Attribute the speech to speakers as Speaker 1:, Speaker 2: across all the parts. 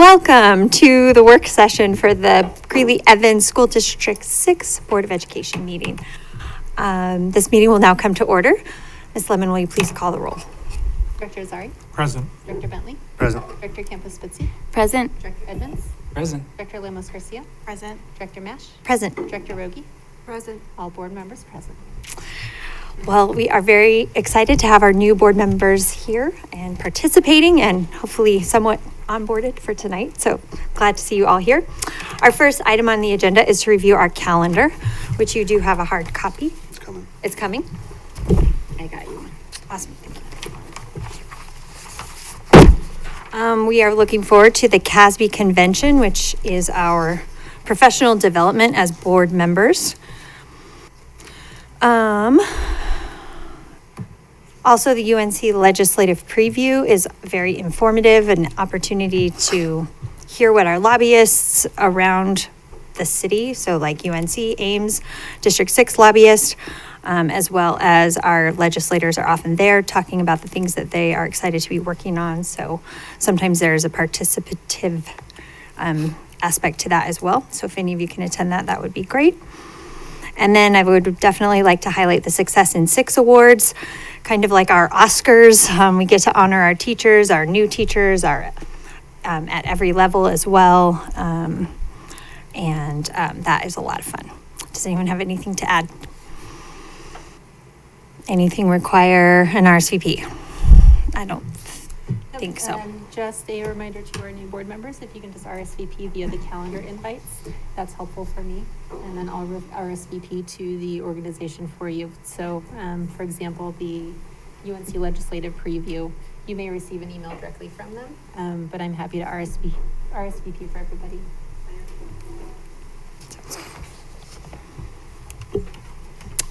Speaker 1: Welcome to the work session for the Greeley-Evans School District 6 Board of Education meeting. This meeting will now come to order. Ms. Lemon, will you please call the roll?
Speaker 2: Director Azari?
Speaker 3: Present.
Speaker 2: Director Bentley?
Speaker 3: Present.
Speaker 2: Director Campos-Spitzi?
Speaker 4: Present.
Speaker 2: Director Edmonds?
Speaker 3: Present.
Speaker 2: Director Lemos-Garcia? Present. Director Mash?
Speaker 1: Present.
Speaker 2: Director Rogie? Present. All board members present.
Speaker 1: Well, we are very excited to have our new board members here and participating and hopefully somewhat onboarded for tonight. So glad to see you all here. Our first item on the agenda is to review our calendar, which you do have a hard copy.
Speaker 3: It's coming.
Speaker 1: It's coming? I got you. Awesome. Thank you. We are looking forward to the CASB convention, which is our professional development as board members. Also, the UNC legislative preview is very informative, an opportunity to hear what our lobbyists around the city, so like UNC, Ames, District 6 lobbyists, as well as our legislators are often there talking about the things that they are excited to be working on. So sometimes there's a participative aspect to that as well. So if any of you can attend that, that would be great. And then I would definitely like to highlight the Success in 6 awards, kind of like our Oscars. We get to honor our teachers, our new teachers, our at every level as well. And that is a lot of fun. Does anyone have anything to add? Anything require an RSVP? I don't think so.
Speaker 2: And just a reminder to our new board members, if you can just RSVP via the calendar invites, that's helpful for me. And then I'll RSVP to the organization for you. So, for example, the UNC legislative preview, you may receive an email directly from them, but I'm happy to RSVP for everybody.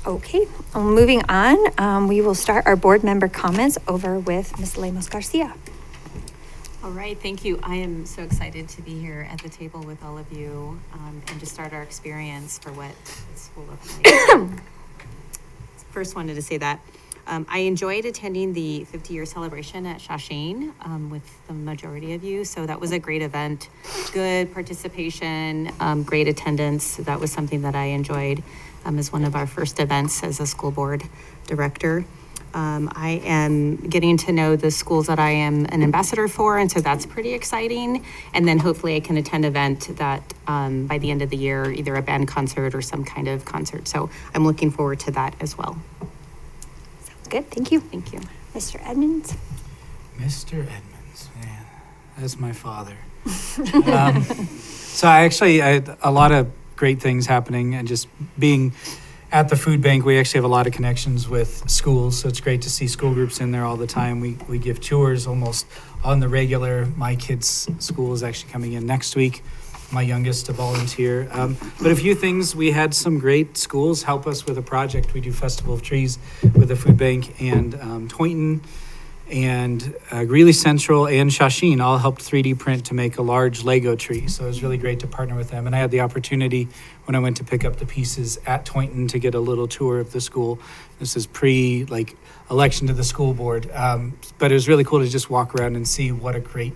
Speaker 1: Okay, moving on, we will start our board member comments over with Ms. Lemos-Garcia.
Speaker 4: All right, thank you. I am so excited to be here at the table with all of you and to start our experience for what this will look like. First, wanted to say that I enjoyed attending the 50-year celebration at Shawshane with the majority of you. So that was a great event, good participation, great attendance. That was something that I enjoyed as one of our first events as a school board director. I am getting to know the schools that I am an ambassador for, and so that's pretty exciting. And then hopefully I can attend an event that by the end of the year, either a band concert or some kind of concert. So I'm looking forward to that as well.
Speaker 1: Sounds good, thank you.
Speaker 4: Thank you.
Speaker 1: Mr. Edmonds.
Speaker 3: Mr. Edmonds, man, that's my father. So I had a lot of great things happening, and just being at the food bank, we actually have a lot of connections with schools, so it's great to see school groups in there all the time. We give tours almost on the regular. My kids' school is actually coming in next week, my youngest to volunteer. But a few things, we had some great schools help us with a project. We do Festival of Trees with the food bank, and Toynton and Greeley Central and Shawshane all helped 3D print to make a large Lego tree. So it was really great to partner with them. And I had the opportunity when I went to pick up the pieces at Toynton to get a little tour of the school. This is election to the school board. But it was really cool to just walk around and see what a great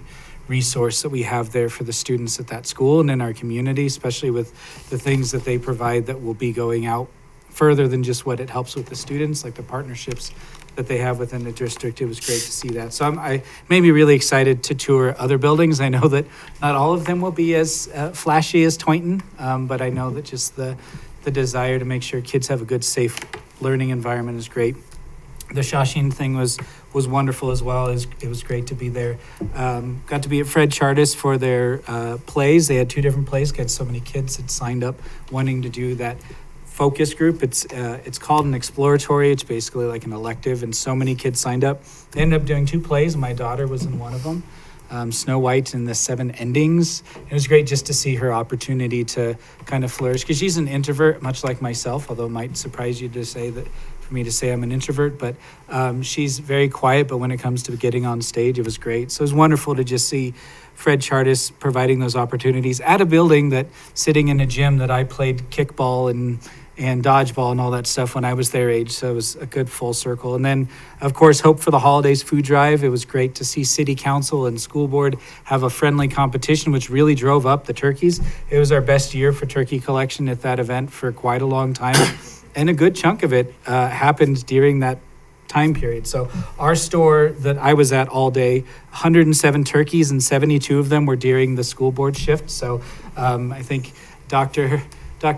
Speaker 3: resource that we have there for the students at that school and in our community, especially with the things that they provide that will be going out further than just what it helps with the students, like the partnerships that they have within the district. It was great to see that. So I made me really excited to tour other buildings. I know that not all of them will be as flashy as Toynton, but I know that just the desire to make sure kids have a good, safe learning environment is great. The Shawshane thing was wonderful as well. It was great to be there. Got to be at Fred Chartis for their plays. They had 2 different plays. Got so many kids that signed up wanting to do that focus group. It's called an exploratory. It's basically like an elective, and so many kids signed up. They ended up doing 2 plays. My daughter was in one of them, Snow White and the 7 Endings. It was great just to see her opportunity to kind of flourish, because she's an introvert, much like myself, although it might surprise you to say that, for me to say I'm an introvert, but she's very quiet, but when it comes to getting on stage, it was great. So it was wonderful to just see Fred Chartis providing those opportunities at a building that, sitting in a gym that I played kickball and and dodgeball and all that stuff when I was their age. So it was a good full circle. And then, of course, Hope for the Holidays food drive. It was great to see city council and school board have a friendly competition, which really drove up the turkeys. It was our best year for turkey collection at that event for quite a long time. And a good chunk of it happened during that time period. So our store that I was at all day, 107 turkeys, and 72 of them were during the school board shift. So I think Dr.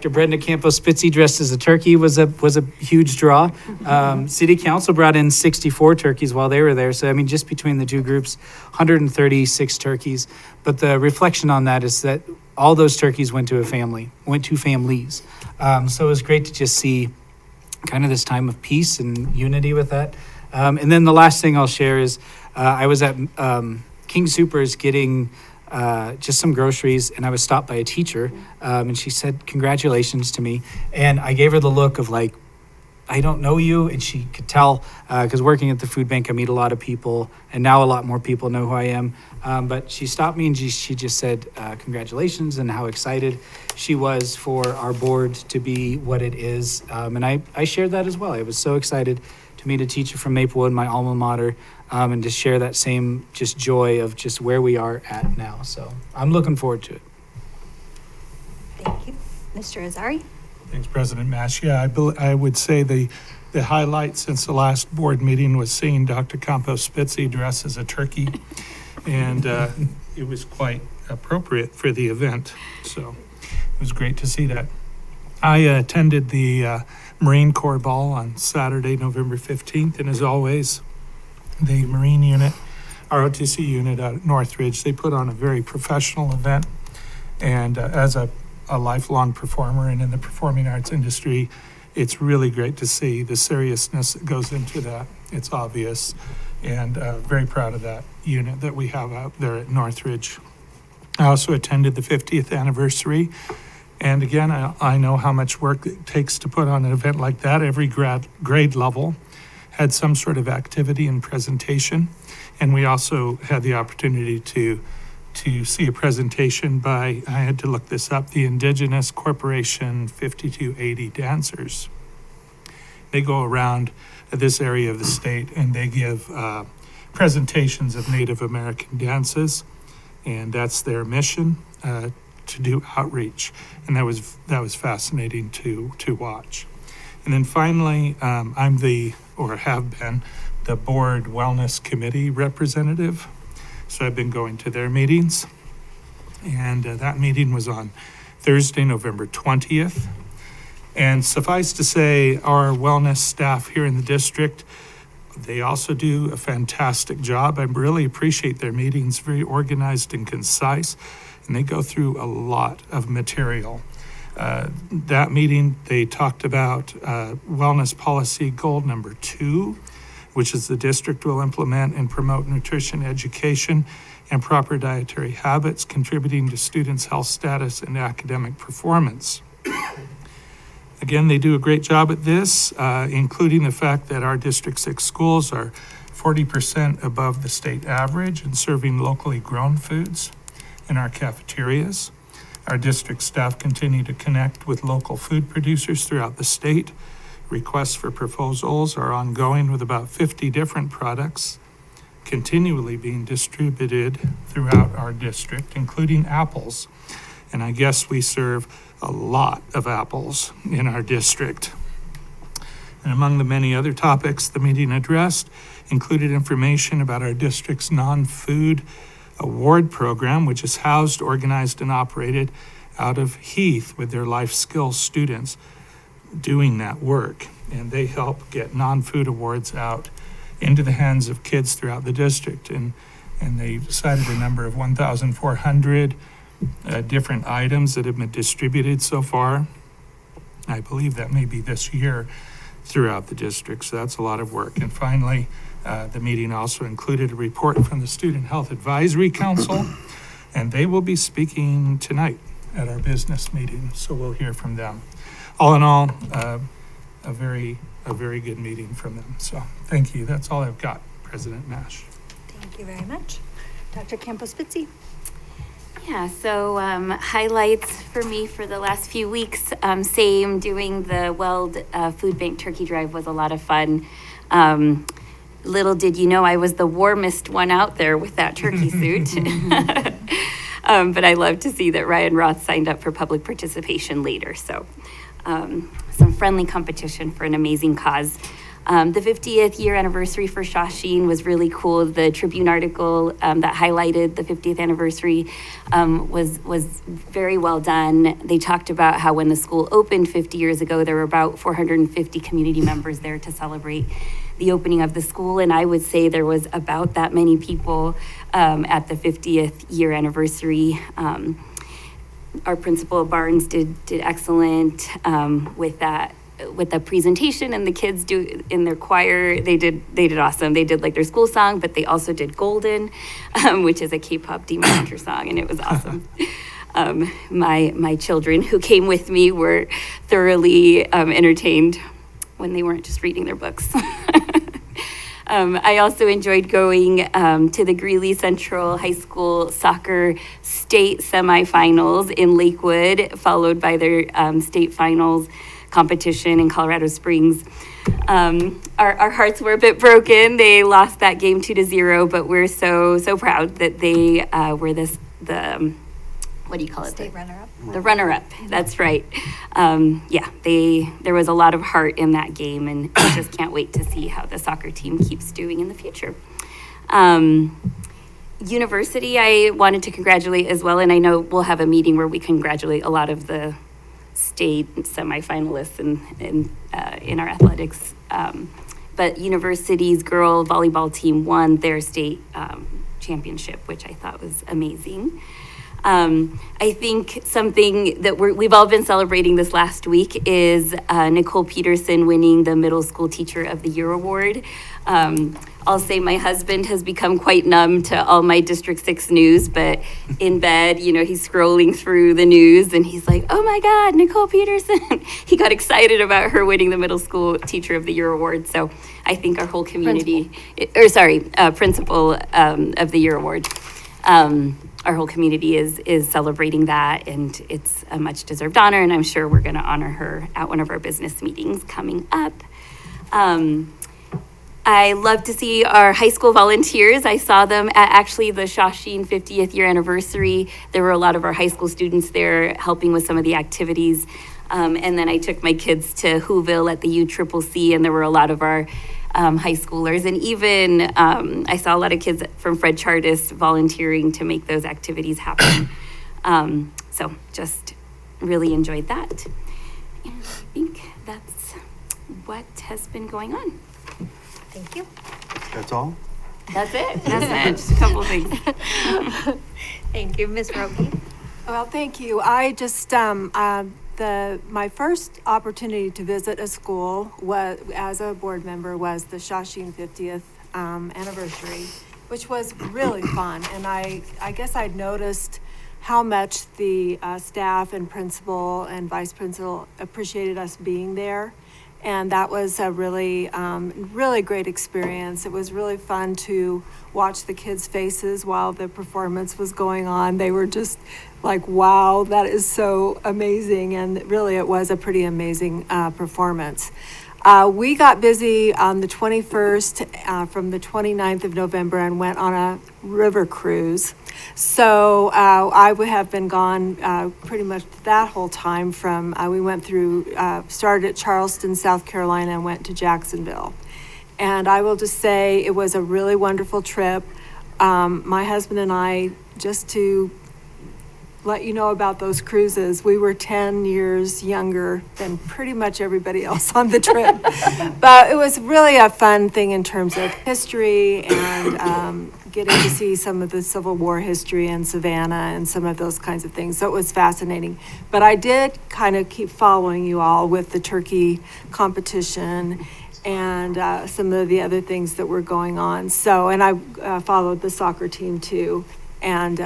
Speaker 3: Brenda Campos-Spitzy dressed as a turkey was a huge draw. City Council brought in 64 turkeys while they were there. So, I mean, just between the two groups, 136 turkeys. But the reflection on that is that all those turkeys went to families. So it was great to just see kind of this time of peace and unity with that. And then the last thing I'll share is I was at King Soopers getting just some groceries, and I was stopped by a teacher, and she said congratulations to me, and I gave her the look of like, I don't know you, and she could tell because working at the food bank I meet a lot of people, and now a lot more people know who I am, but she stopped me and she just said congratulations and how excited she was for our board to be what it is, and I shared that as well. I was so excited to meet a teacher from Maplewood, my alma mater, and to share that same just joy of just where we are at now. So I'm looking forward to it.
Speaker 1: Thank you. Mr. Azari?
Speaker 5: Thanks, President Mash. Yeah, I would say the highlight since the last board meeting was seeing Dr. Campos-Spitzy dress as a turkey, and it was quite appropriate for the event. So it was great to see that. I attended the Marine Corps Ball on Saturday, November 15th, and as always, the Marine unit, ROTC unit out at Northridge, they put on a very professional event. And as a lifelong performer and in the performing arts industry, it's really great to see the seriousness that goes into that. It's obvious, and very proud of that unit that we have out there at Northridge. I also attended the 50th anniversary. And again, I know how much work it takes to put on an event like that. Every grade level had some sort of activity and presentation. And we also had the opportunity to see a presentation by, I had to look this up, the Indigenous Corporation 5280 dancers. They go around this area of the state and they give presentations of Native American dances. And that's their mission, to do outreach. And that was fascinating to watch. And then finally, I'm have been the board wellness committee representative. So I've been going to their meetings, and that meeting was on Thursday, November 20th. And suffice to say, our wellness staff here in the district, they also do a fantastic job. I really appreciate their meetings, very organized and concise, and they go through a lot of material. That meeting, they talked about wellness policy goal number 2, which is the district will implement and promote nutrition education and proper dietary habits, contributing to students' health status and academic performance. Again, they do a great job at this, including the fact that our District 6 schools are 40% above the state average in serving locally grown foods in our cafeterias. Our district staff continue to connect with local food producers throughout the state. Requests for proposals are ongoing with about 50 different products continually being distributed throughout our district, including apples. And I guess we serve a lot of apples in our district. And among the many other topics the meeting addressed included information about our district's non-food award program, which is housed, organized, and operated out of Heath with their life skills students doing that work. And they help get non-food awards out into the hands of kids throughout the district. And they cited a number of 1,400 different items that have been distributed so far. I believe that may be this year throughout the district, so that's a lot of work. And finally, the meeting also included a report from the Student Health Advisory Council, and they will be speaking tonight at our business meeting, so we'll hear from them. All in all, a very good meeting from them. So thank you. That's all I've got, President Mash.
Speaker 1: Thank you very much. Dr. Campos-Spitzy?
Speaker 6: Yeah, so highlights for me for the last few weeks, same, doing the Weld Food Bank Turkey Drive was a lot of fun. Little did you know I was the warmest one out there with that turkey suit. But I love to see that Ryan Roth signed up for public participation later. So some friendly competition for an amazing cause. The 50th year anniversary for Shawsheen was really cool. The Tribune article that highlighted the 50th anniversary was very well done. They talked about how when the school opened 50 years ago, there were about 450 community members there to celebrate the opening of the school. And I would say there was about that many people at the 50th year anniversary. Our principal Barnes did excellent with that. With the presentation, and the kids do in their choir, they did awesome. They did like their school song, but they also did Golden, which is a K-pop Demon Hunter song, and it was awesome. My children who came with me were thoroughly entertained when they weren't just reading their books. I also enjoyed going to the Greeley Central High School soccer state semifinals in Lakewood, followed by their state finals competition in Colorado Springs. Our hearts were a bit broken. They lost that game 2-0, but we're so proud that they were the what do you call it?
Speaker 1: State runner-up.
Speaker 6: The runner-up. That's right. There was a lot of heart in that game, and I just can't wait to see how the soccer team keeps doing in the future. University, I wanted to congratulate as well, and I know we'll have a meeting where we congratulate a lot of the state semifinalists in our athletics. But University's girl volleyball team won their state championship, which I thought was amazing. I think something that we've all been celebrating this last week is Nicole Peterson winning the Middle School Teacher of the Year award. I'll say my husband has become quite numb to all my District 6 news, but in bed, he's scrolling through the news and he's like, oh my God, Nicole Peterson. He got excited about her winning the Middle School Teacher of the Year award. So I think our whole community, Principal of the Year award. Our whole community is celebrating that, and it's a much deserved honor, and I'm sure we're going to honor her at one of our business meetings coming up. I love to see our high school volunteers. I saw them at actually the Shawsheen 50th year anniversary. There were a lot of our high school students there helping with some of the activities. And then I took my kids to Whoville at the UCCC, and there were a lot of our high schoolers. And even I saw a lot of kids from Fred Chartis volunteering to make those activities happen. So just really enjoyed that. And I think that's what has been going on.
Speaker 1: Thank you.
Speaker 7: That's all?
Speaker 6: That's it. Just a couple of things.
Speaker 1: Thank you, Ms. Roque.
Speaker 8: Well, thank you. I just, my first opportunity to visit a school as a board member was the Shawsheen 50th anniversary, which was really fun. And I guess I'd noticed how much the staff and principal and vice principal appreciated us being there. And that was a really, really great experience. It was really fun to watch the kids' faces while the performance was going on. They were just like, wow, that is so amazing. And really, it was a pretty amazing performance. We got busy on the 21st from the 29th of November and went on a river cruise. So I would have been gone pretty much that whole time from, we went through, started at Charleston, South Carolina, and went to Jacksonville. And I will just say it was a really wonderful trip. My husband and I, just to let you know about those cruises, we were 10 years younger than pretty much everybody else on the trip. But it was really a fun thing in terms of history and getting to see some of the Civil War history in Savannah and some of those kinds of things. So it was fascinating. But I did kind of keep following you all with the turkey competition and some of the other things that were going on. So, and I followed the soccer team too. And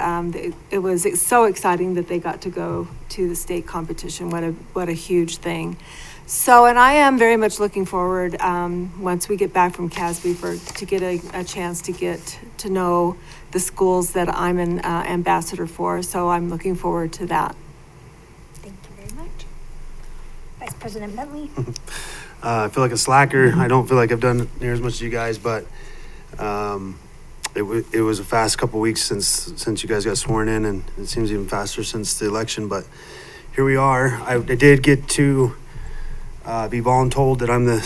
Speaker 8: it was so exciting that they got to go to the state competition. What a huge thing. So, and I am very much looking forward, once we get back from CASB to get a chance to get to know the schools that I'm an ambassador for. So I'm looking forward to that.
Speaker 1: Thank you very much. Vice President Bentley?
Speaker 7: I feel like a slacker. I don't feel like I've done near as much as you guys, but it was a fast couple weeks since you guys got sworn in, and it seems even faster since the election. But here we are. I did get to be voluntold that I'm the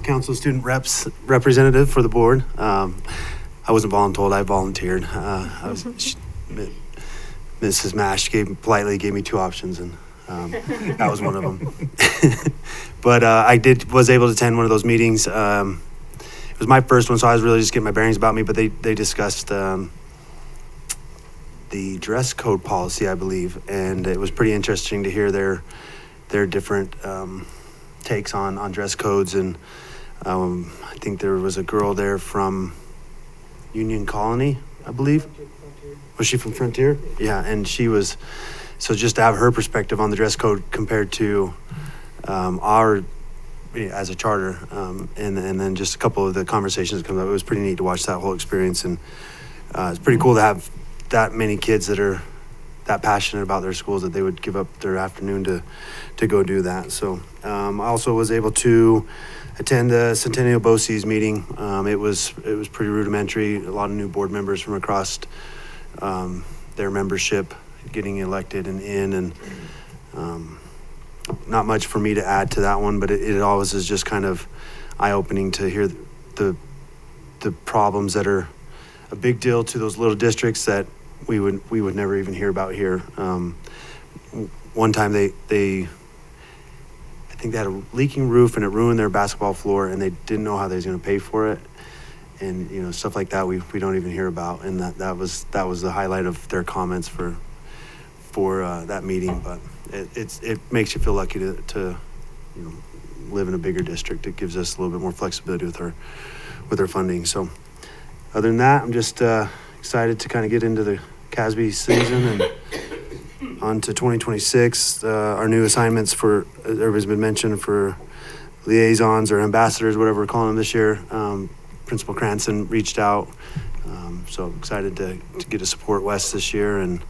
Speaker 7: council student representative for the board. I wasn't voluntold. I volunteered. Mrs. Mash politely gave me two options, and that was one of them. But I was able to attend one of those meetings. It was my first one, so I was really just getting my bearings about me. But they discussed the dress code policy, I believe, and it was pretty interesting to hear their different takes on dress codes. And I think there was a girl there from Union Colony, I believe. Was she from Frontier? Yeah, and she was. So just to have her perspective on the dress code compared to our as a charter, and then just a couple of the conversations that come up. It was pretty neat to watch that whole experience, and it's pretty cool to have that many kids that are that passionate about their schools that they would give up their afternoon to go do that. So I also was able to attend the Centennial BOCES meeting. It was pretty rudimentary. A lot of new board members from across their membership getting elected and in, and not much for me to add to that one, but it always is just kind of eye-opening to hear the problems that are a big deal to those little districts that we would never even hear about here. One time I think they had a leaking roof and it ruined their basketball floor, and they didn't know how they was going to pay for it, and stuff like that we don't even hear about, and that was the highlight of their comments for that meeting. But it makes you feel lucky to live in a bigger district. It gives us a little bit more flexibility with our funding. So other than that, I'm just excited to kind of get into the CASB season and on to 2026. Our new assignments for, everybody's been mentioned, for liaisons or ambassadors, whatever we're calling them this year. Principal Cranston reached out. So excited to get to support West this year, and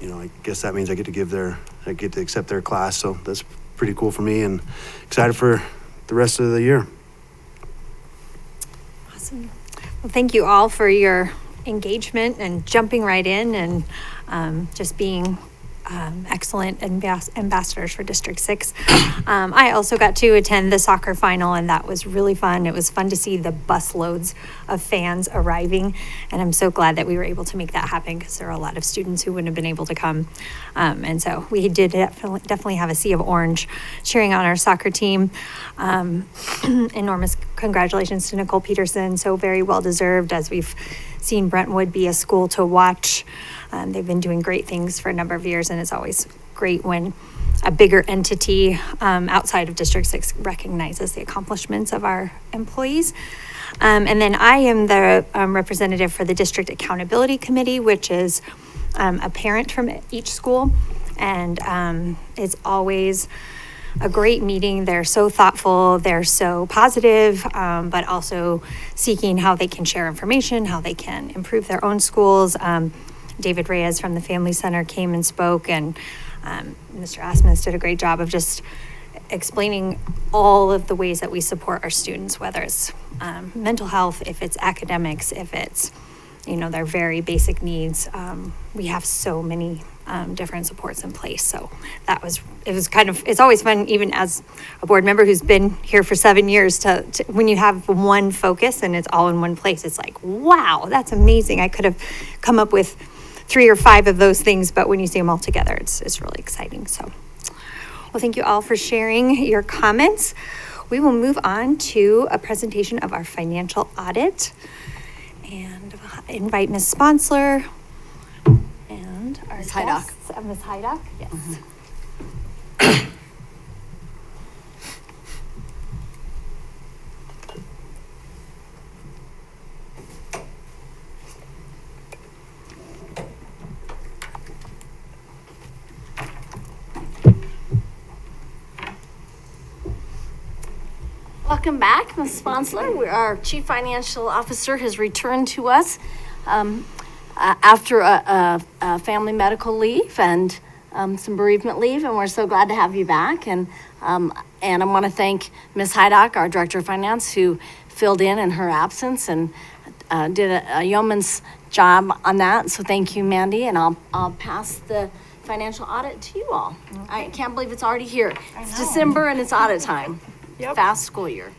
Speaker 7: I guess that means I get to accept their class. So that's pretty cool for me, and excited for the rest of the year.
Speaker 1: Awesome. Well, thank you all for your engagement and jumping right in, and just being excellent ambassadors for District 6. I also got to attend the soccer final, and that was really fun. It was fun to see the bus loads of fans arriving, and I'm so glad that we were able to make that happen, because there are a lot of students who wouldn't have been able to come. And so we did definitely have a sea of orange cheering on our soccer team. Enormous congratulations to Nicole Peterson. So very well deserved, as we've seen Brentwood be a school to watch. They've been doing great things for a number of years, and it's always great when a bigger entity outside of District 6 recognizes the accomplishments of our employees. And then I am the representative for the District Accountability Committee, which is a parent from each school, and it's always a great meeting. They're so thoughtful, they're so positive, but also seeking how they can share information, how they can improve their own schools. David Reyes from the Family Center came and spoke, and Mr. Asmus did a great job of just explaining all of the ways that we support our students, whether it's mental health, if it's academics, if it's their very basic needs. We have so many different supports in place. So it's always fun, even as a board member who's been here for 7 years, to when you have one focus and it's all in one place, it's like, wow, that's amazing. I could have come up with 3 or 5 of those things, but when you see them all together, it's really exciting. So, well, thank you all for sharing your comments. We will move on to a presentation of our financial audit, and invite Ms. Sponsler and our
Speaker 4: Ms. Hydock.
Speaker 1: guests. Ms. Hydock, yes.
Speaker 9: Welcome back, Ms. Sponsler. Our Chief Financial Officer has returned to us after a family medical leave and some bereavement leave, and we're so glad to have you back. And I want to thank Ms. Hydock, our Director of Finance, who filled in her absence and did a yeoman's job on that. So thank you, Mandy, and I'll pass the financial audit to you all. Okay. I can't believe it's already here. It's December and it's audit time.
Speaker 10: Yep.
Speaker 9: Fast school year.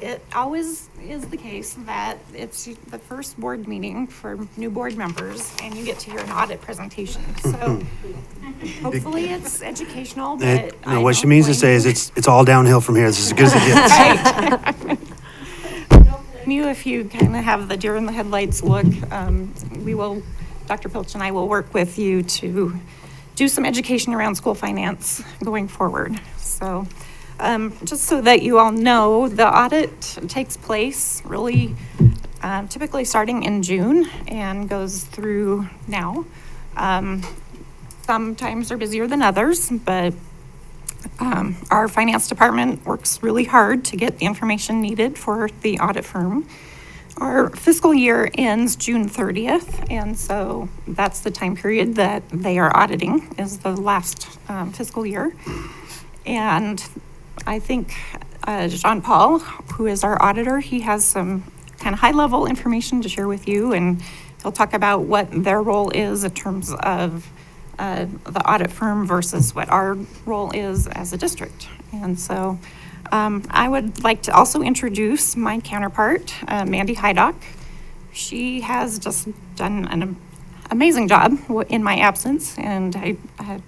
Speaker 10: It always is the case that it's the first board meeting for new board members and you get to hear an audit presentation. So hopefully it's educational, but
Speaker 7: what she means to say is it's all downhill from here. It's as good as it gets.
Speaker 10: Right. You, if you kind of have the deer in the headlights look, Dr. Pilch and I will work with you to do some education around school finance going forward. So just so that you all know, the audit takes place really typically starting in June and goes through now. Sometimes they're busier than others, but our finance department works really hard to get the information needed for the audit firm. Our fiscal year ends June 30th, and so that's the time period that they are auditing, is the last fiscal year. And I think John Paul, who is our auditor, he has some kind of high-level information to share with you, and he'll talk about what their role is in terms of the audit firm versus what our role is as a district. And so I would like to also introduce my counterpart, Mandy Hydock. She has just done an amazing job in my absence, and I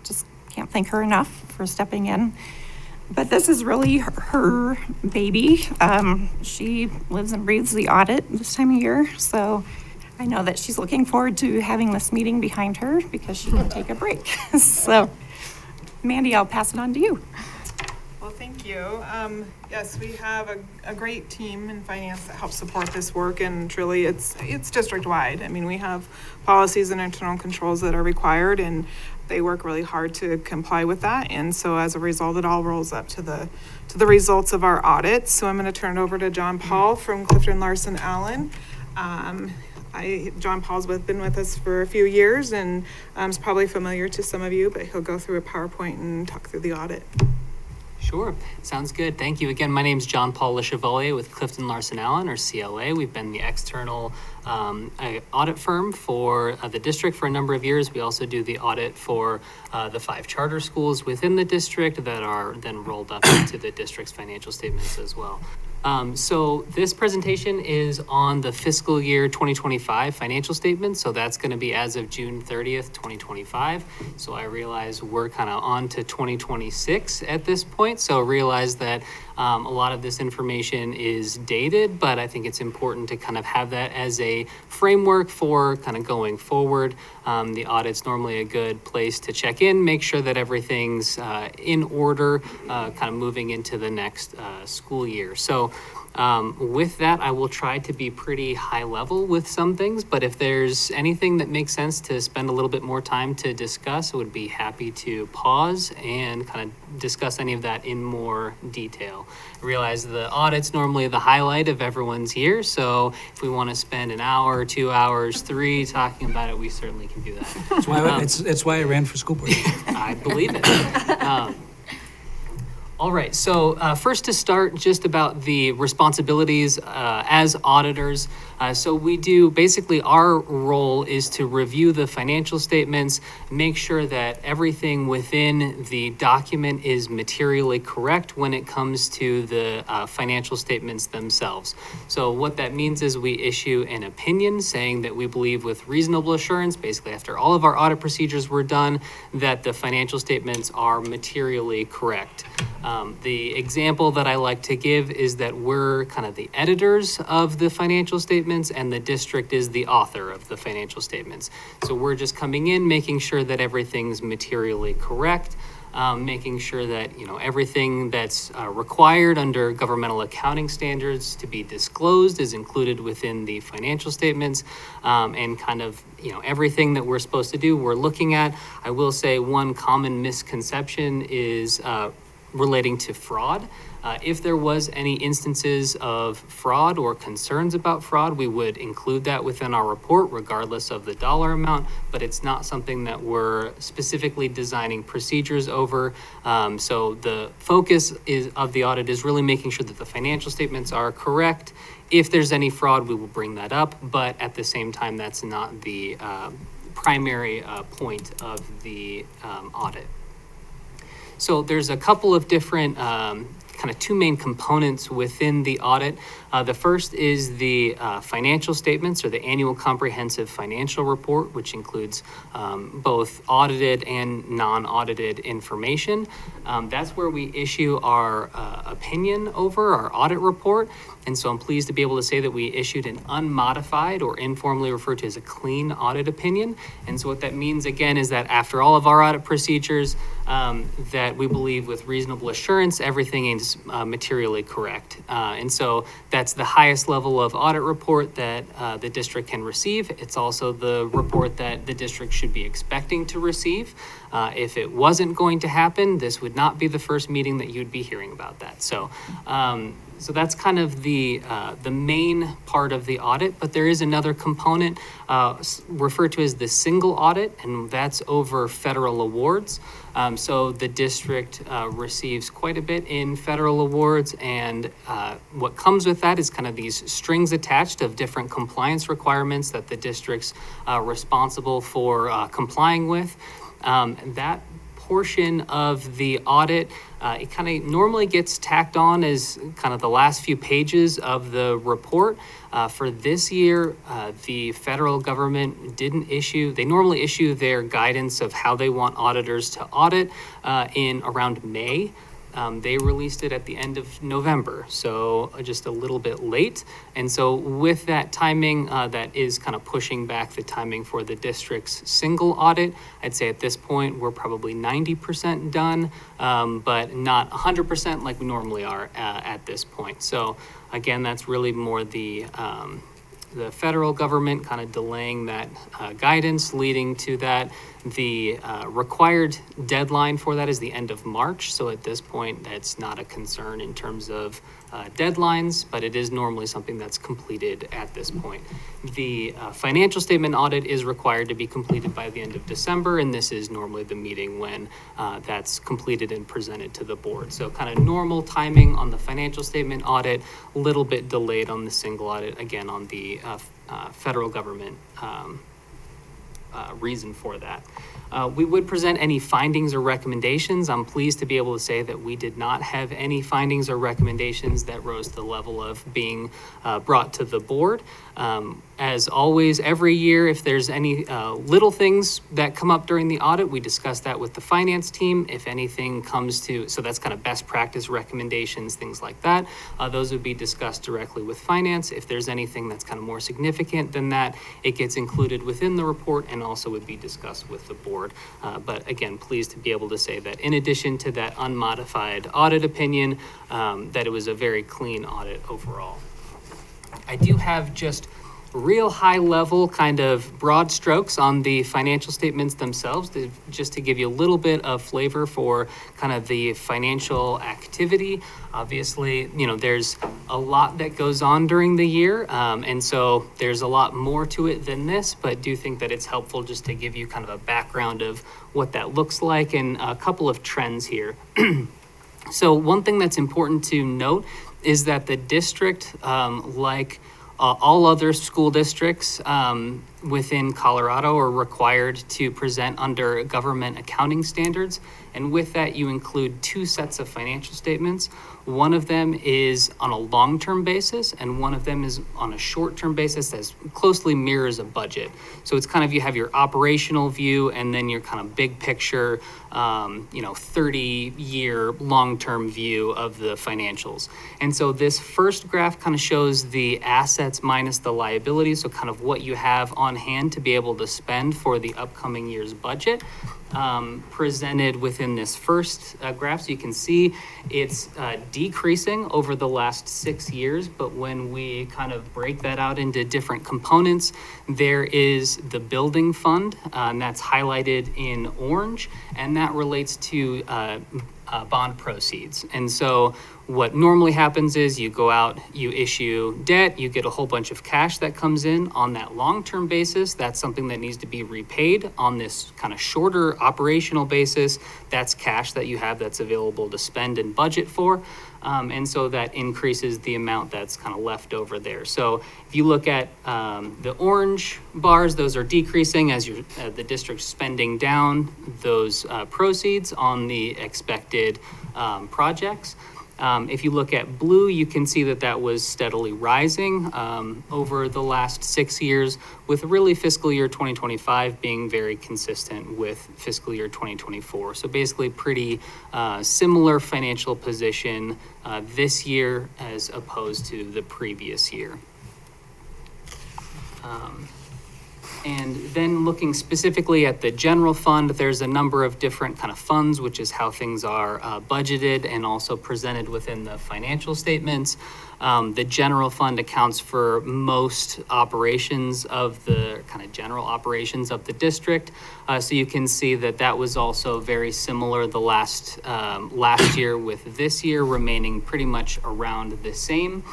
Speaker 10: just can't thank her enough for stepping in. But this is really her baby. She lives and breathes the audit this time of year, so I know that she's looking forward to having this meeting behind her because she can take a break. So, Mandy, I'll pass it on to you.
Speaker 11: Well, thank you. Yes, we have a great team in finance that helps support this work, and truly it's district-wide. I mean, we have policies and internal controls that are required, and they work really hard to comply with that. And so as a result, it all rolls up to the results of our audit. So I'm going to turn it over to John Paul from Clifton Larson Allen. John Paul's been with us for a few years and is probably familiar to some of you, but he'll go through a PowerPoint and talk through the audit.
Speaker 12: Sure. Sounds good. Thank you. Again, my name is John Paul LeChevalier with Clifton Larson Allen, or CLA. We've been the external audit firm for the district for a number of years. We also do the audit for the 5 charter schools within the district that are then rolled up into the district's financial statements as well. So this presentation is on the fiscal year 2025 financial statements. So that's going to be as of June 30th, 2025. So I realize we're kind of on to 2026 at this point. So realize that a lot of this information is dated, but I think it's important to kind of have that as a framework for kind of going forward. The audit's normally a good place to check in, make sure that everything's in order, kind of moving into the next school year. So with that, I will try to be pretty high level with some things, but if there's anything that makes sense to spend a little bit more time to discuss, I would be happy to pause and kind of discuss any of that in more detail. I realize the audit's normally the highlight of everyone's year, so if we want to spend an hour, 2 hours, 3 talking about it, we certainly can do that.
Speaker 3: It's why I ran for school board.
Speaker 12: I believe it. All right, so first to start, just about the responsibilities as auditors. So we do, basically our role is to review the financial statements, make sure that everything within the document is materially correct when it comes to the financial statements themselves. So what that means is we issue an opinion saying that we believe with reasonable assurance, basically after all of our audit procedures were done, that the financial statements are materially correct. The example that I like to give is that we're kind of the editors of the financial statements and the district is the author of the financial statements. So we're just coming in, making sure that everything's materially correct, making sure that, everything that's required under governmental accounting standards to be disclosed is included within the financial statements, and kind of, everything that we're supposed to do, we're looking at. I will say one common misconception is relating to fraud. If there was any instances of fraud or concerns about fraud, we would include that within our report regardless of the dollar amount, but it's not something that we're specifically designing procedures over. So the focus of the audit is really making sure that the financial statements are correct. If there's any fraud, we will bring that up, but at the same time, that's not the primary point of the audit. So there's a couple of different kind of two main components within the audit. The first is the financial statements, or the annual comprehensive financial report, which includes both audited and non-audited information. That's where we issue our opinion over our audit report. And so I'm pleased to be able to say that we issued an unmodified, or informally referred to as a clean audit opinion. And so what that means, again, is that after all of our audit procedures, that we believe with reasonable assurance everything is materially correct. And so that's the highest level of audit report that the district can receive. It's also the report that the district should be expecting to receive. If it wasn't going to happen, this would not be the first meeting that you'd be hearing about that. So that's kind of the main part of the audit, but there is another component referred to as the single audit, and that's over federal awards. So the district receives quite a bit in federal awards, and what comes with that is kind of these strings attached of different compliance requirements that the district's responsible for complying with. That portion of the audit, it kind of normally gets tacked on as kind of the last few pages of the report. For this year, the federal government didn't issue, they normally issue their guidance of how they want auditors to audit in around May. They released it at the end of November, so just a little bit late. And so with that timing, that is kind of pushing back the timing for the district's single audit. I'd say at this point, we're probably 90% done, but not 100% like we normally are at this point. So again, that's really more the federal government kind of delaying that guidance, leading to that. The required deadline for that is the end of March. So at this point, that's not a concern in terms of deadlines, but it is normally something that's completed at this point. The financial statement audit is required to be completed by the end of December, and this is normally the meeting when that's completed and presented to the board. So kind of normal timing on the financial statement audit, a little bit delayed on the single audit, again, on the federal government reason for that. We would present any findings or recommendations. I'm pleased to be able to say that we did not have any findings or recommendations that rose to the level of being brought to the board. As always, every year, if there's any little things that come up during the audit, we discuss that with the finance team. If anything comes to, so that's kind of best practice recommendations, things like that. Those would be discussed directly with finance. If there's anything that's kind of more significant than that, it gets included within the report and also would be discussed with the board. But again, pleased to be able to say that in addition to that unmodified audit opinion, that it was a very clean audit overall. I do have just real high level kind of broad strokes on the financial statements themselves, just to give you a little bit of flavor for kind of the financial activity. Obviously, you know, there's a lot that goes on during the year, and so there's a lot more to it than this, but do think that it's helpful just to give you kind of a background of what that looks like and a couple of trends here. So one thing that's important to note is that the district, like all other school districts within Colorado, are required to present under government accounting standards. And with that, you include two sets of financial statements. One of them is on a long-term basis, and one of them is on a short-term basis that closely mirrors a budget. So it's kind of, you have your operational view and then your kind of big picture, 30-year long-term view of the financials. And so this first graph kind of shows the assets minus the liabilities, so kind of what you have on hand to be able to spend for the upcoming year's budget. Presented within this first graph. So you can see it's decreasing over the last 6 years, but when we kind of break that out into different components, there is the building fund, and that's highlighted in orange, and that relates to bond proceeds. And so what normally happens is you go out, you issue debt, you get a whole bunch of cash that comes in on that long-term basis. That's something that needs to be repaid. On this kind of shorter operational basis, that's cash that you have that's available to spend and budget for. And so that increases the amount that's kind of left over there. So if you look at the orange bars, those are decreasing as the district's spending down those proceeds on the expected projects. If you look at blue, you can see that that was steadily rising over the last 6 years, with really fiscal year 2025 being very consistent with fiscal year 2024. So basically pretty similar financial position this year as opposed to the previous year. And then looking specifically at the general fund, there's a number of different kind of funds, which is how things are budgeted and also presented within the financial statements. The general fund accounts for most operations of the kind of general operations of the district. So you can see that that was also very similar the last year, with this year remaining pretty much around the same.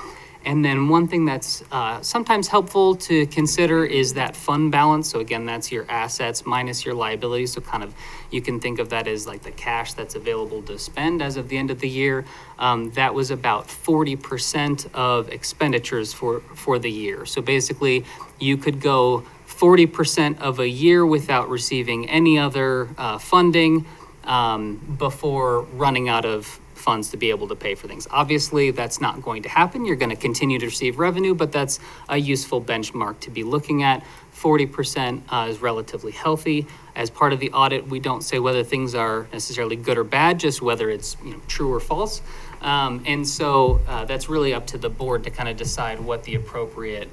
Speaker 12: And then one thing that's sometimes helpful to consider is that fund balance. So again, that's your assets minus your liabilities. So kind of you can think of that as like the cash that's available to spend as of the end of the year. That was about 40% of expenditures for the year. So basically, you could go 40% of a year without receiving any other funding before running out of funds to be able to pay for things. Obviously, that's not going to happen. You're going to continue to receive revenue, but that's a useful benchmark to be looking at. 40% is relatively healthy. As part of the audit, we don't say whether things are necessarily good or bad, just whether it's true or false. And so that's really up to the board to kind of decide what the appropriate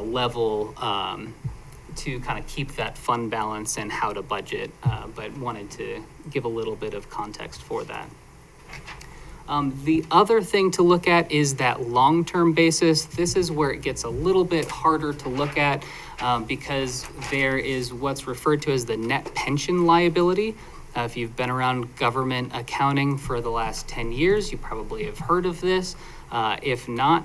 Speaker 12: level to kind of keep that fund balance and how to budget, but wanted to give a little bit of context for that. The other thing to look at is that long-term basis. This is where it gets a little bit harder to look at because there is what's referred to as the net pension liability. If you've been around government accounting for the last 10 years, you probably have heard of this. If not,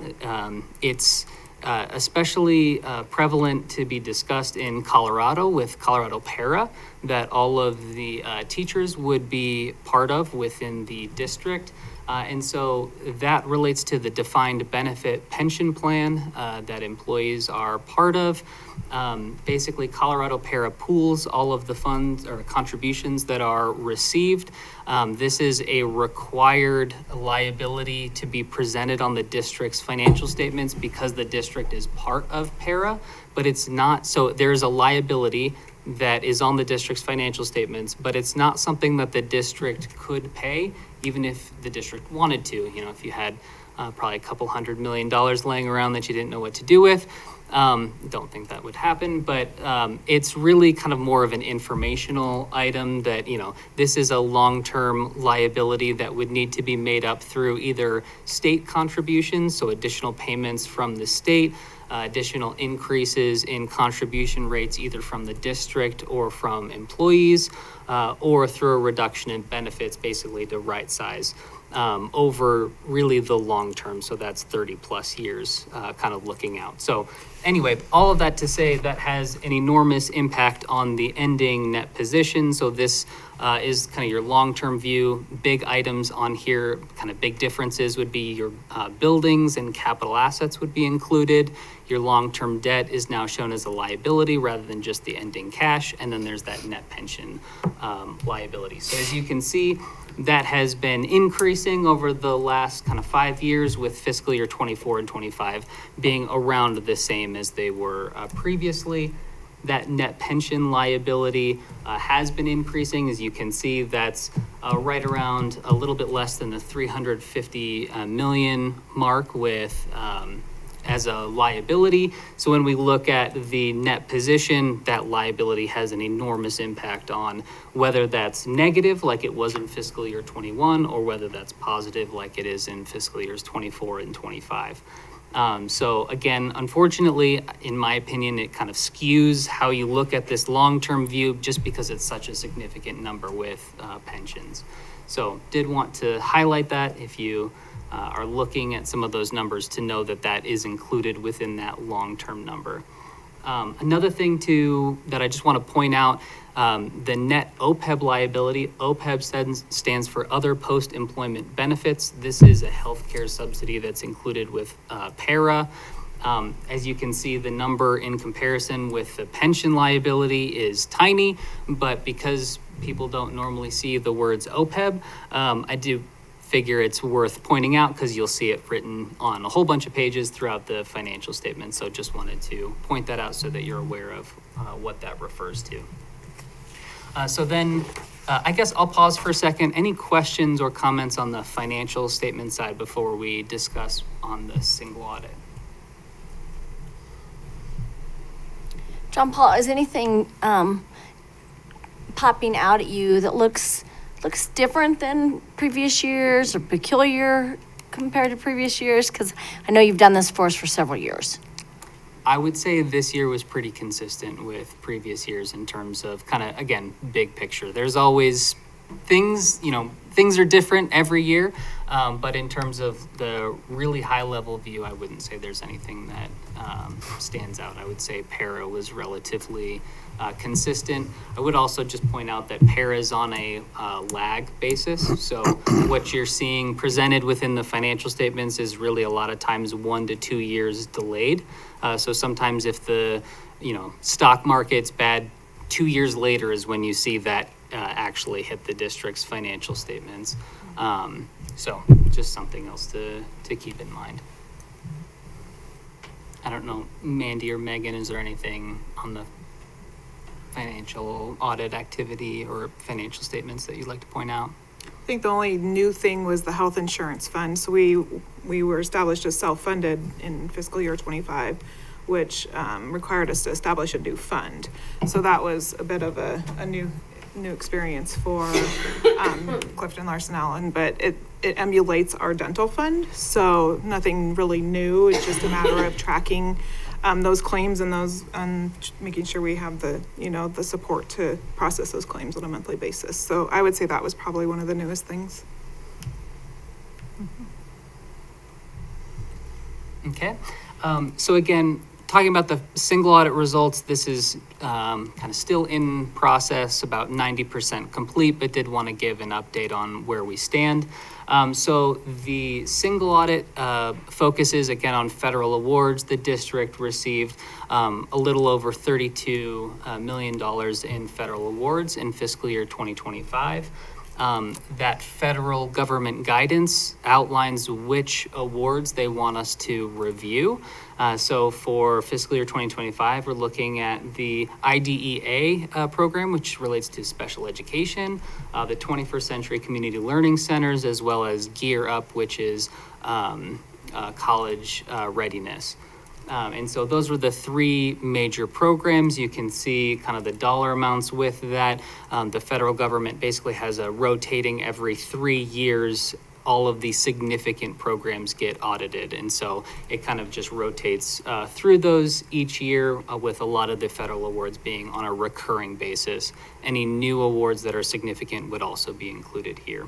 Speaker 12: it's especially prevalent to be discussed in Colorado with Colorado Para, that all of the teachers would be part of within the district. And so that relates to the defined benefit pension plan that employees are part of. Basically, Colorado Para pools all of the funds or contributions that are received. This is a required liability to be presented on the district's financial statements because the district is part of Para, but it's not. So there's a liability that is on the district's financial statements, but it's not something that the district could pay, even if the district wanted to. If you had probably a couple $100 million laying around that you didn't know what to do with. Don't think that would happen, but it's really kind of more of an informational item that, this is a long-term liability that would need to be made up through either state contributions, so additional payments from the state, additional increases in contribution rates either from the district or from employees, or through a reduction in benefits, basically to right size over really the long term. So that's 30 plus years kind of looking out. So anyway, all of that to say that has an enormous impact on the ending net position. So this is kind of your long-term view. Big items on here, kind of big differences would be your buildings and capital assets would be included. Your long-term debt is now shown as a liability rather than just the ending cash. And then there's that net pension liability. So as you can see, that has been increasing over the last kind of 5 years, with fiscal year 24 and 25 being around the same as they were previously. That net pension liability has been increasing. As you can see, that's right around a little bit less than the 350 million mark with as a liability. So when we look at the net position, that liability has an enormous impact on whether that's negative like it was in fiscal year 21 or whether that's positive like it is in fiscal years 24 and 25. So again, unfortunately, in my opinion, it kind of skews how you look at this long-term view just because it's such a significant number with pensions. So did want to highlight that if you are looking at some of those numbers to know that that is included within that long-term number. Another thing that I just want to point out, the net OPEB liability. OPEB stands for Other Post-Employment Benefits. This is a healthcare subsidy that's included with PARA. As you can see, the number in comparison with the pension liability is tiny, but because people don't normally see the words OPEB, I do figure it's worth pointing out because you'll see it written on a whole bunch of pages throughout the financial statement. So just wanted to point that out so that you're aware of what that refers to. So then I guess I'll pause for a second. Any questions or comments on the financial statement side before we discuss on the single audit?
Speaker 9: John Paul, is anything popping out at you that looks different than previous years or peculiar compared to previous years? Because I know you've done this for us for several years.
Speaker 12: I would say this year was pretty consistent with previous years in terms of kind of, again, big picture. There's always things, things are different every year, but in terms of the really high level view, I wouldn't say there's anything that stands out. I would say PARA was relatively consistent. I would also just point out that PARA is on a lag basis. So what you're seeing presented within the financial statements is really a lot of times 1 to 2 years delayed. So sometimes if the stock market's bad, 2 years later is when you see that actually hit the district's financial statements. So just something else to keep in mind. I don't know, Mandy or Megan, is there anything on the financial audit activity or financial statements that you'd like to point out?
Speaker 11: I think the only new thing was the health insurance fund. So we were established as self-funded in fiscal year 25, which required us to establish a new fund. So that was a bit of a new experience for Clifton Larson Allen, but it emulates our dental fund. So nothing really new. It's just a matter of tracking those claims and making sure we have the support to process those claims on a monthly basis. So I would say that was probably one of the newest things.
Speaker 12: Okay. So again, talking about the single audit results, this is kind of still in process, about 90% complete, but did want to give an update on where we stand. So the single audit focuses again on federal awards. The district received a little over $32 million in federal awards in fiscal year 2025. That federal government guidance outlines which awards they want us to review. So for fiscal year 2025, we're looking at the IDEA program, which relates to special education, the 21st Century Community Learning Centers, as well as Gear Up, which is college readiness. And so those were the three major programs. You can see kind of the dollar amounts with that. The federal government basically has a rotating every 3 years. All of these significant programs get audited. And so it kind of just rotates through those each year with a lot of the federal awards being on a recurring basis. Any new awards that are significant would also be included here.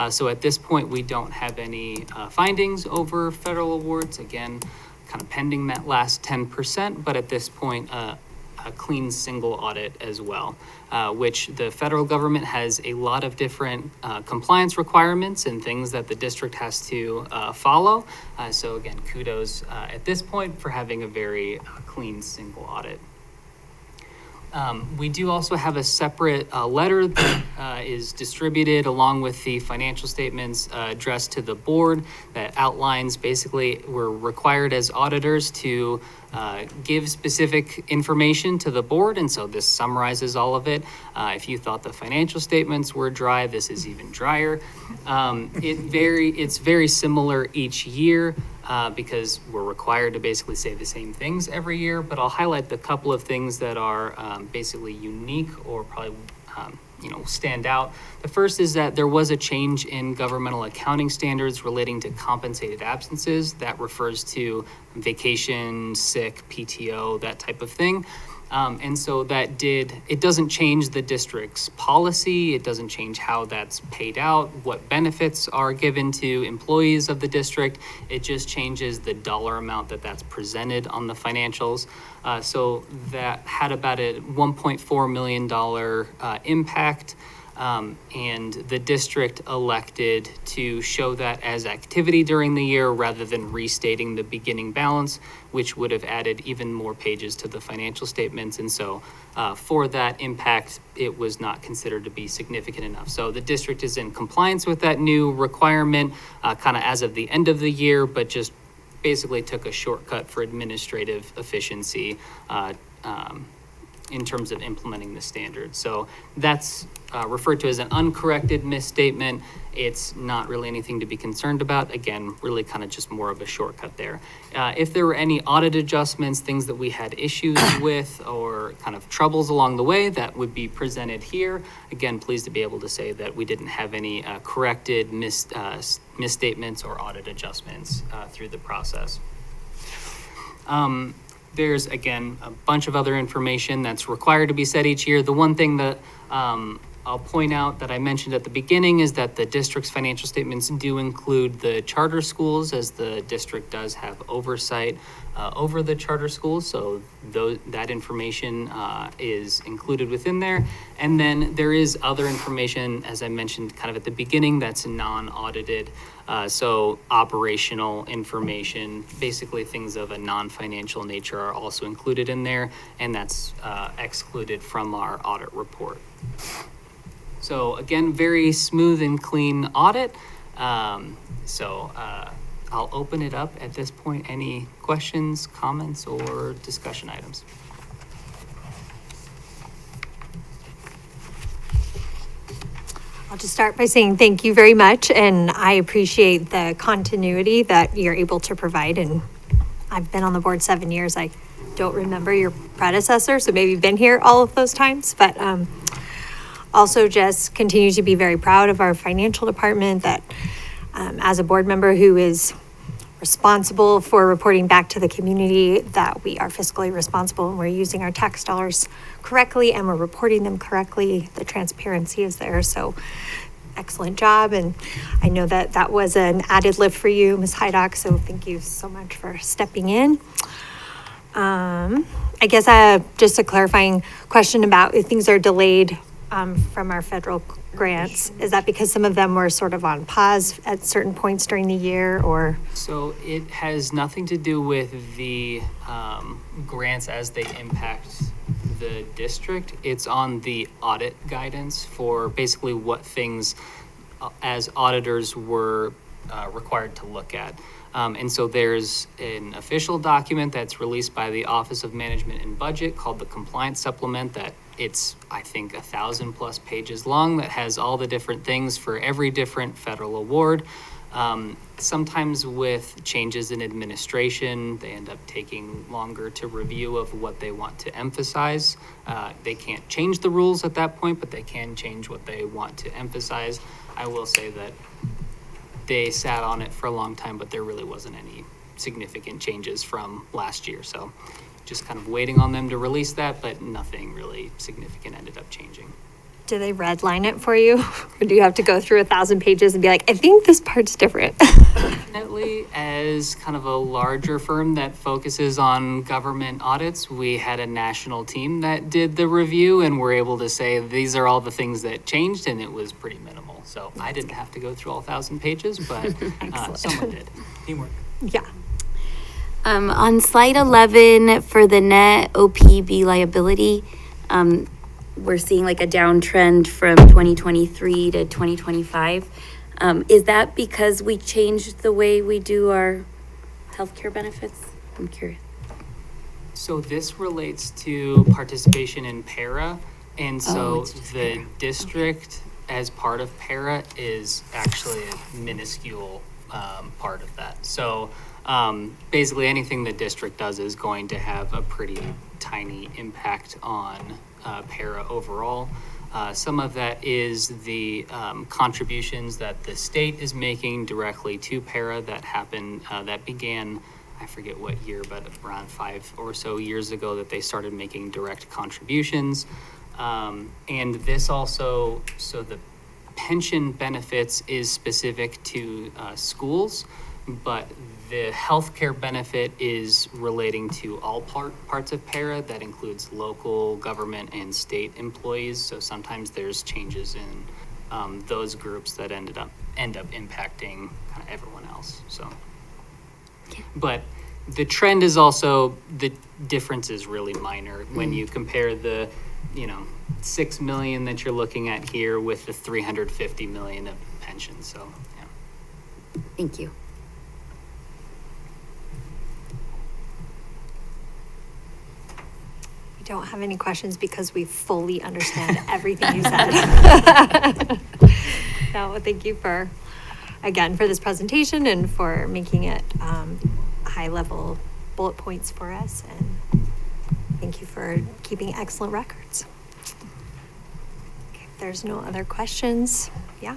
Speaker 12: So at this point, we don't have any findings over federal awards. Again, kind of pending that last 10%, but at this point, a clean single audit as well, which the federal government has a lot of different compliance requirements and things that the district has to follow. So again, kudos at this point for having a very clean single audit. We do also have a separate letter that is distributed along with the financial statements addressed to the board that outlines basically we're required as auditors to give specific information to the board, and so this summarizes all of it. If you thought the financial statements were dry, this is even drier. It's very similar each year. Because we're required to basically say the same things every year, but I'll highlight the couple of things that are basically unique or probably stand out. The first is that there was a change in governmental accounting standards relating to compensated absences. That refers to vacation, sick, PTO, that type of thing. And so it doesn't change the district's policy. It doesn't change how that's paid out, what benefits are given to employees of the district. It just changes the dollar amount that's presented on the financials. So that had about a $1.4 million impact. And the district elected to show that as activity during the year rather than restating the beginning balance, which would have added even more pages to the financial statements. And so for that impact, it was not considered to be significant enough. So the district is in compliance with that new requirement kind of as of the end of the year, but just basically took a shortcut for administrative efficiency in terms of implementing the standard. So that's referred to as an uncorrected misstatement. It's not really anything to be concerned about. Again, really kind of just more of a shortcut there. If there were any audit adjustments, things that we had issues with or kind of troubles along the way, that would be presented here. Again, pleased to be able to say that we didn't have any corrected misstatements or audit adjustments through the process. There's, again, a bunch of other information that's required to be said each year. The one thing that I'll point out that I mentioned at the beginning is that the district's financial statements do include the charter schools, as the district does have oversight over the charter schools. So that information is included within there. And then there is other information, as I mentioned kind of at the beginning, that's non-audited. So operational information, basically things of a non-financial nature, are also included in there, and that's excluded from our audit report. So again, very smooth and clean audit. I'll open it up at this point. Any questions, comments, or discussion items?
Speaker 1: I'll just start by saying thank you very much, and I appreciate the continuity that you're able to provide. And I've been on the board 7 years. I don't remember your predecessor, so maybe you've been here all of those times, but also just continue to be very proud of our financial department, that as a board member who is responsible for reporting back to the community, that we are fiscally responsible and we're using our tax dollars correctly and we're reporting them correctly. The transparency is there. So excellent job. And I know that that was an added lift for you, Ms. Hydock. So thank you so much for stepping in. I guess just a clarifying question about if things are delayed from our federal grants. Is that because some of them were sort of on pause at certain points during the year, or?
Speaker 12: So it has nothing to do with the grants as they impact the district. It's on the audit guidance for basically what things as auditors were required to look at. And so there's an official document that's released by the Office of Management and Budget called the Compliance Supplement, that it's, I think, 1,000+ pages long, that has all the different things for every different federal award. Sometimes with changes in administration, they end up taking longer to review of what they want to emphasize. They can't change the rules at that point, but they can change what they want to emphasize. I will say that they sat on it for a long time, but there really wasn't any significant changes from last year. So just kind of waiting on them to release that, but nothing really significant ended up changing.
Speaker 1: Do they redline it for you? Or do you have to go through 1,000 pages and be like, I think this part's different?
Speaker 12: Definitely, as kind of a larger firm that focuses on government audits, we had a national team that did the review and were able to say these are all the things that changed, and it was pretty minimal. So I didn't have to go through all 1,000 pages, but someone did. Teamwork.
Speaker 1: Yeah.
Speaker 6: On slide 11 for the net OPB liability, we're seeing like a downtrend from 2023 to 2025. Is that because we changed the way we do our healthcare benefits? I'm curious.
Speaker 12: So this relates to participation in para, and so the district, as part of para, is actually a minuscule part of that. So basically anything the district does is going to have a pretty tiny impact on para overall. Some of that is the contributions that the state is making directly to para that began, I forget what year, but around 5 or so years ago that they started making direct contributions. And this also, so the pension benefits is specific to schools, but the healthcare benefit is relating to all parts of para. That includes local government and state employees. So sometimes there's changes in those groups that end up impacting kind of everyone else. So, but the trend is also, the difference is really minor when you compare the, 6 million that you're looking at here with the 350 million of pensions. So, yeah.
Speaker 6: Thank you.
Speaker 1: We don't have any questions because we fully understand everything you said. No, thank you for this presentation and for making it high-level bullet points for us. And thank you for keeping excellent records. Okay, if there's no other questions, yeah,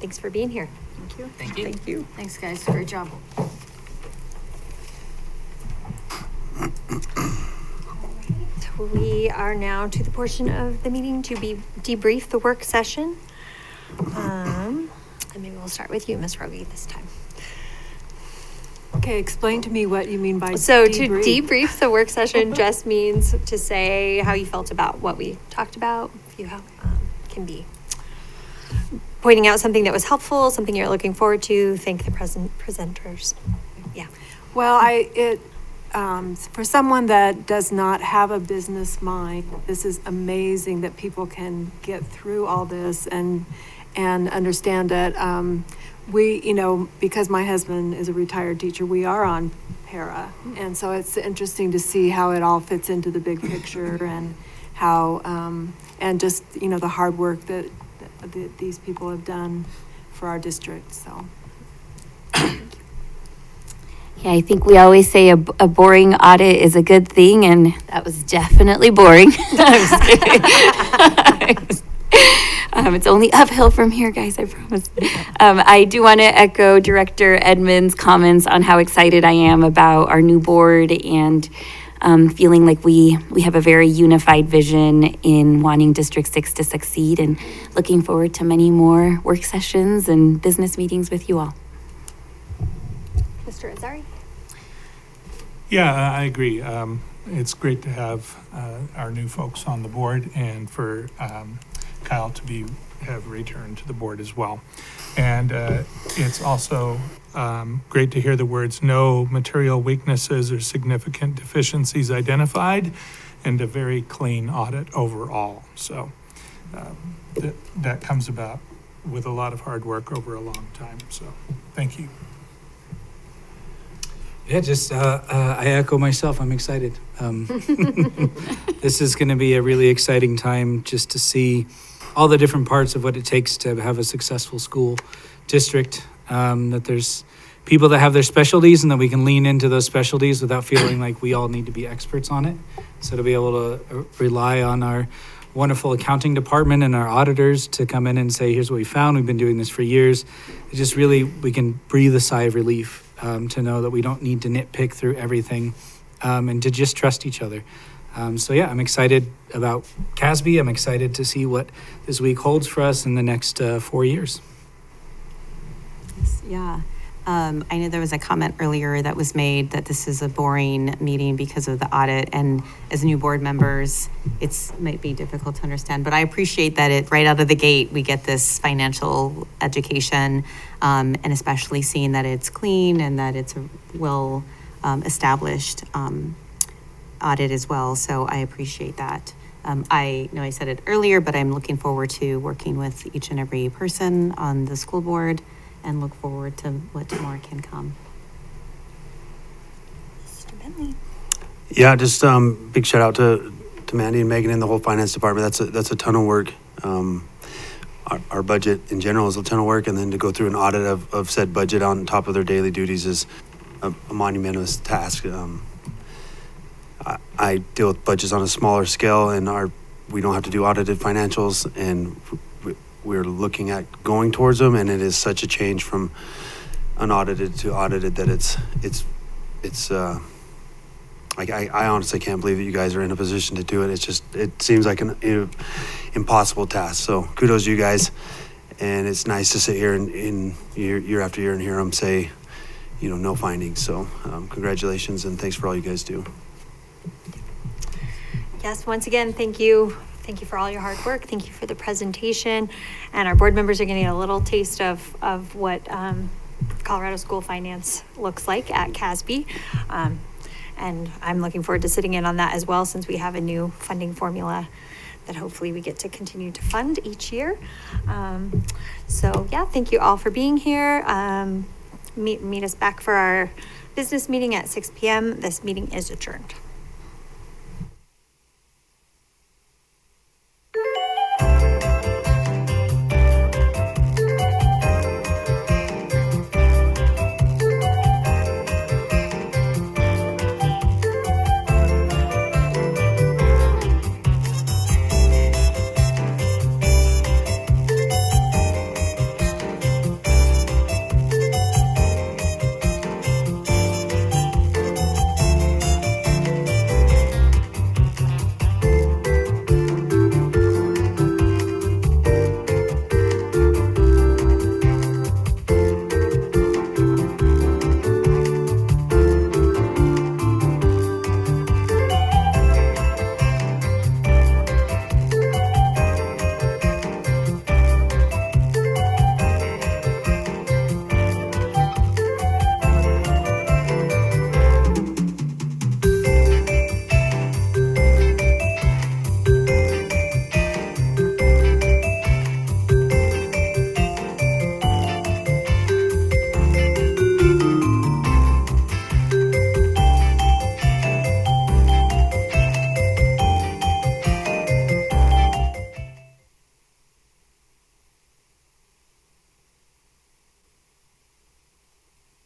Speaker 1: thanks for being here.
Speaker 4: Thank you.
Speaker 12: Thank you.
Speaker 8: Thank you.
Speaker 9: Thanks, guys. Great job.
Speaker 1: So we are now to the portion of the meeting to be debrief the work session. And maybe we'll start with you, Ms. Rogie, this time.
Speaker 8: Okay, explain to me what you mean by
Speaker 1: So
Speaker 8: debrief.
Speaker 1: to debrief the work session just means to say how you felt about what we talked about. If you can be pointing out something that was helpful, something you're looking forward to, thank the presenters. Yeah.
Speaker 8: Well, for someone that does not have a business mind, this is amazing that people can get through all this and understand that because my husband is a retired teacher, we are on para. And so it's interesting to see how it all fits into the big picture and how, and just, the hard work that these people have done for our district, so.
Speaker 6: Yeah, I think we always say a boring audit is a good thing, and that was definitely boring. I'm just kidding. It's only uphill from here, guys, I promise. I do want to echo Director Edmonds' comments on how excited I am about our new board and feeling like we have a very unified vision in wanting District 6 to succeed, and looking forward to many more work sessions and business meetings with you all.
Speaker 1: Mr. Azari?
Speaker 5: Yeah, I agree. It's great to have our new folks on the board, and for Kyle to have returned to the board as well. And it's also great to hear the words "no material weaknesses or significant deficiencies identified," and a very clean audit overall. So that comes about with a lot of hard work over a long time. So thank you.
Speaker 3: Yeah, just I echo myself. I'm excited. This is going to be a really exciting time just to see all the different parts of what it takes to have a successful school district. That there's people that have their specialties, and that we can lean into those specialties without feeling like we all need to be experts on it. So to be able to rely on our wonderful accounting department and our auditors to come in and say, here's what we found. We've been doing this for years. It just really, we can breathe a sigh of relief. To know that we don't need to nitpick through everything, and to just trust each other. So yeah, I'm excited about CASB. I'm excited to see what this week holds for us in the next 4 years.
Speaker 4: Yeah. I know there was a comment earlier that was made that this is a boring meeting because of the audit, and as new board members, might be difficult to understand, but I appreciate that right out of the gate, we get this financial education, and especially seeing that it's clean and that it's a well established audit as well. So I appreciate that. I know I said it earlier, but I'm looking forward to working with each and every person on the school board, and look forward to what more can come.
Speaker 1: Mr. Bentley?
Speaker 7: Yeah, just big shout out to Mandy and Megan and the whole finance department. That's a ton of work. Our budget in general is a ton of work, and then to go through an audit of said budget on top of their daily duties is a monumentous task. I deal with budgets on a smaller scale, and our we don't have to do audited financials, and we're looking at going towards them, and it is such a change from unaudited to audited that it's I honestly can't believe that you guys are in a position to do it. It seems like an impossible task. So kudos to you guys. And it's nice to sit here and year after year and hear them say, no findings. So congratulations and thanks for all you guys do.
Speaker 1: Yes, once again, thank you. Thank you for all your hard work. Thank you for the presentation. And our board members are getting a little taste of what Colorado School Finance looks like at CASB. And I'm looking forward to sitting in on that as well, since we have a new funding formula that hopefully we get to continue to fund each year. So yeah, thank you all for being here. Meet us back for our business meeting at 6 p.m. This meeting is adjourned.